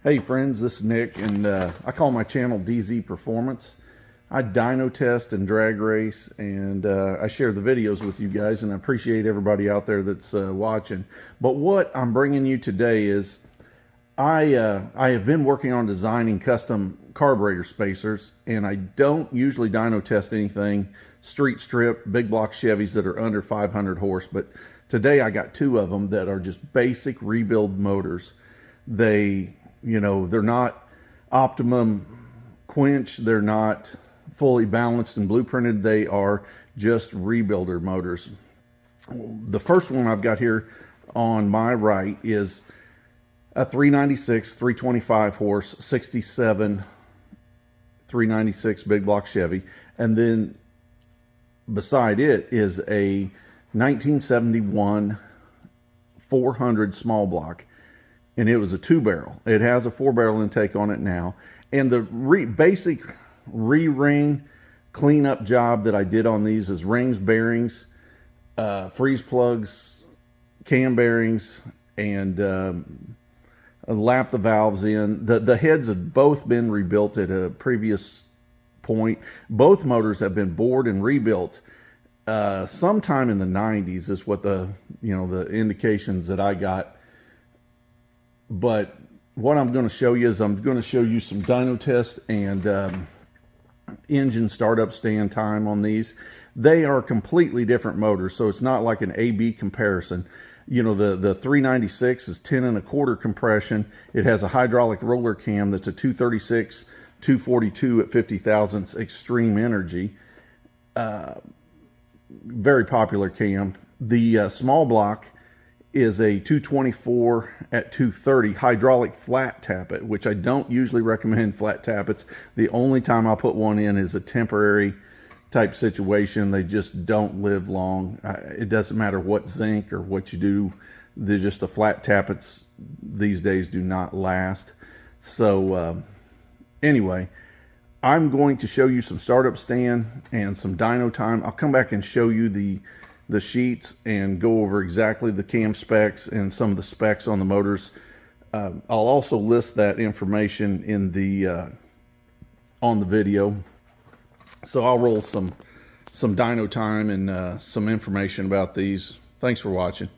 Hey friends, this is Nick, and I call my channel DZ Performance. I dyno test and drag race, and I share the videos with you guys, and I appreciate everybody out there that's watching. But what I'm bringing you today is I have been working on designing custom carburetor spacers, and I don't usually dyno test anything street strip, big block Chevys that are under 500 horse, but today I got two of them that are just basic rebuild motors. They're not optimum quench, they're not fully balanced and blueprinted, they are just rebuilder motors. The first one I've got here on my right is a 396 325 horse 67 396 big block Chevy, and then beside it is a 1971 400 small block, and it was a 2-barrel. It has a 4-barrel intake on it now, and the basic re-ring cleanup job that I did on these is rings, bearings, freeze plugs, cam bearings, and lap the valves in. The heads have both been rebuilt at a previous point. Both motors have been bored and rebuilt sometime in the 90s is what the indications that I got. But what I'm going to show you is I'm going to show you some dyno test and engine startup stand time on these. They are completely different motors, so it's not like an A-B comparison. The 396 is 10 1/4 compression. It has a hydraulic roller cam that's a 236 242 at 50 thousandths extreme energy. Very popular cam. The small block is a 224 at 230 hydraulic flat tappet, which I don't usually recommend flat tappets. The only time I'll put one in is a temporary type situation. They just don't live long. It doesn't matter what zinc or what you do. They're just the flat tappets these days do not last. So anyway, I'm going to show you some startup stand and some dyno time. I'll come back and show you the sheets and go over exactly the cam specs and some of the specs on the motors. I'll also list that information in the on the video. So I'll roll some dyno time and some information about these. Thanks for watching.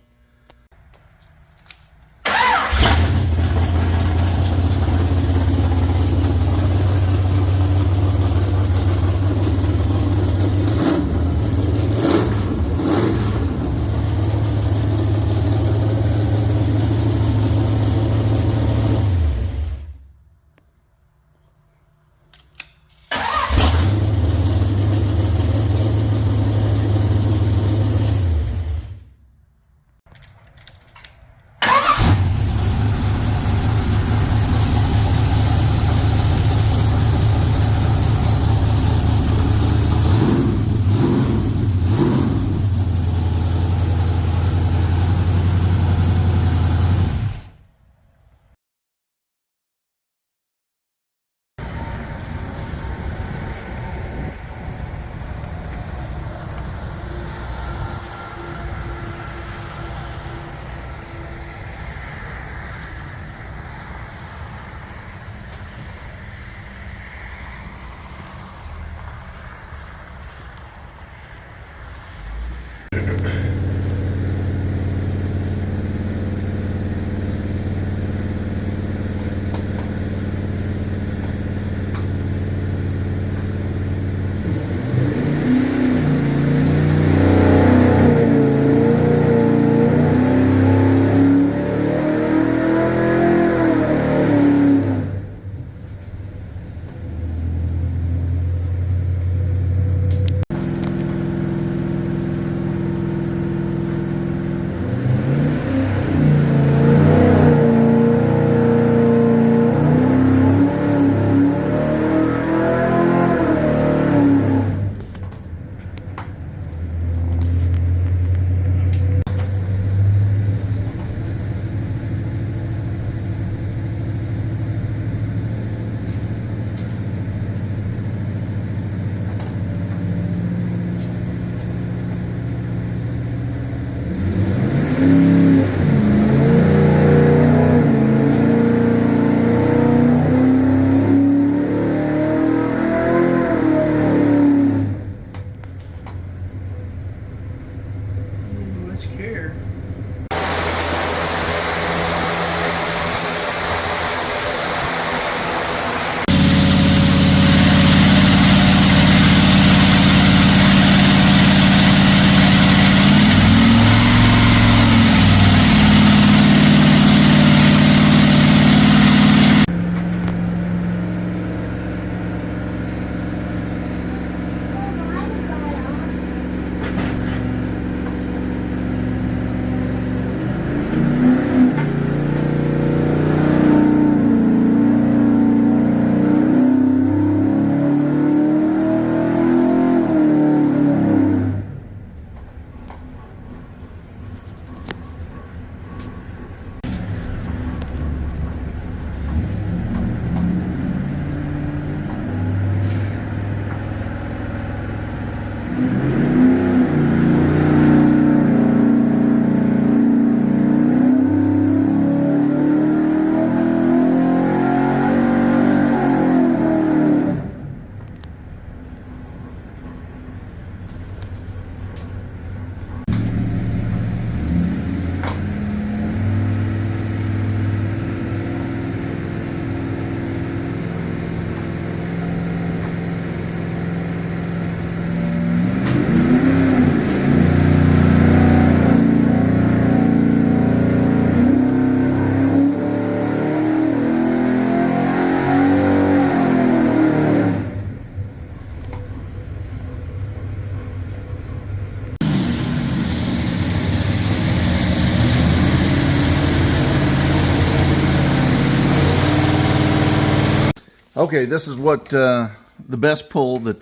Okay, this is what the best pull that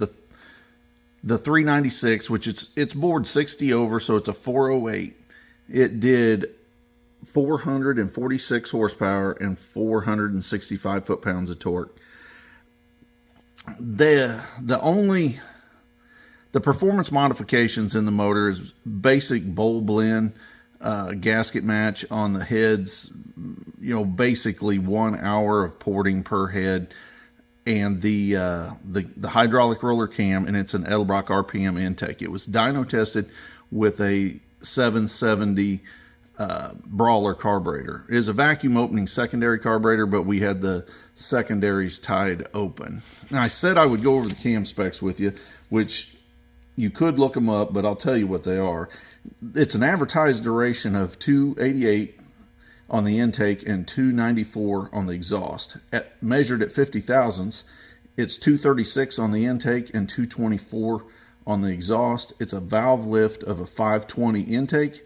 the 396, which it's bored 60 over, so it's a 408. It did 446 horsepower and 465 foot-pounds of torque. The performance modifications in the motor is basic bowl blend, gasket match on the heads, you know, basically 1 hour of porting per head, and the hydraulic roller cam, and it's an Edelbrock RPM intake. It was dyno tested with a 770 Brawler carburetor. It is a vacuum opening secondary carburetor, but we had the secondaries tied open. Now, I said I would go over the cam specs with you, which you could look them up, but I'll tell you what they are. It's an advertised duration of 288 on the intake and 294 on the exhaust. Measured at 50 thousandths, it's 236 on the intake and 224 on the exhaust. It's a valve lift of a 520 intake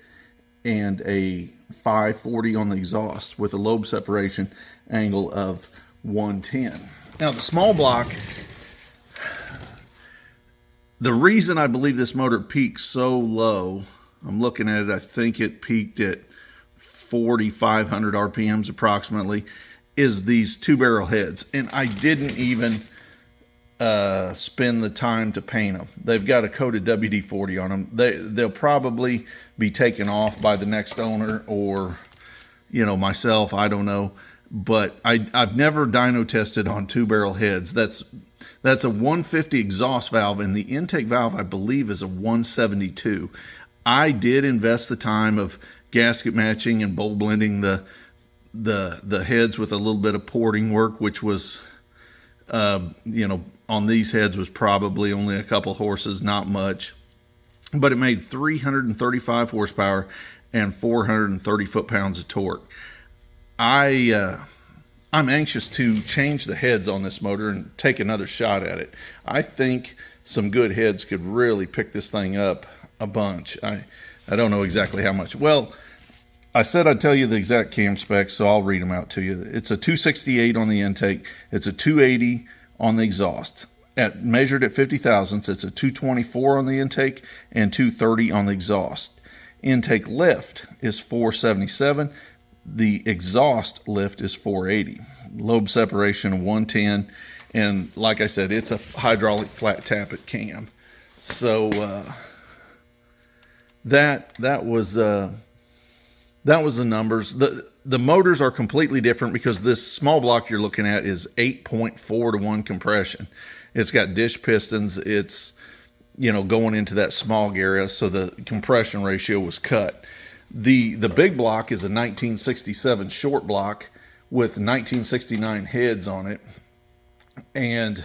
and a 540 on the exhaust with a lobe separation angle of 110. Now, the small block, the reason I believe this motor peaks so low, I'm looking at it, I think it peaked at 4,500 RPMs approximately, is these 2-barrel heads. And I didn't even spend the time to paint them. They've got a coated WD-40 on them. They'll probably be taken off by the next owner, or, you know, myself, I don't know. But I've never dyno tested on 2-barrel heads. That's a 150 exhaust valve, and the intake valve, I believe, is a 172. I did invest the time of gasket matching and bowl blending the heads with a little bit of porting work, which was, you know, on these heads was probably only a couple horses, not much. But it made 335 horsepower and 430 foot-pounds of torque. I'm anxious to change the heads on this motor and take another shot at it. I think some good heads could really pick this thing up a bunch. I don't know exactly how much. Well, I said I'd tell you the exact cam specs, so I'll read them out to you. It's a 268 on the intake. It's a 280 on the exhaust. Measured at 50 thousandths, it's a 224 on the intake and 230 on the exhaust. Intake lift is 477. The exhaust lift is 480. Lobe separation of 110. And like I said, it's a hydraulic flat tappet cam. So that was the numbers. The motors are completely different because this small block you're looking at is 8.4 to 1 compression. It's got dish pistons. It's, you know, going into that smog area, so the compression ratio was cut. The big block is a 1967 short block with 1969 heads on it, and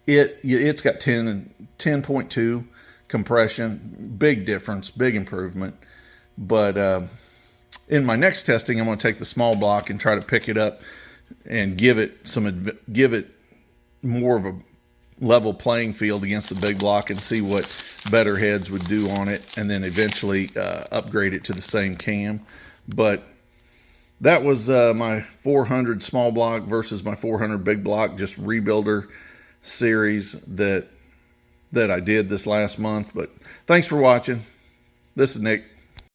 it's got 10.2 compression. Big difference, big improvement. But in my next testing, I'm going to take the small block and try to pick it up and give it more of a level playing field against the big block and see what better heads would do on it, and then eventually upgrade it to the same cam. But that was my 400 small block versus my 400 big block, just rebuilder series that I did this last month. But thanks for watching. This is Nick.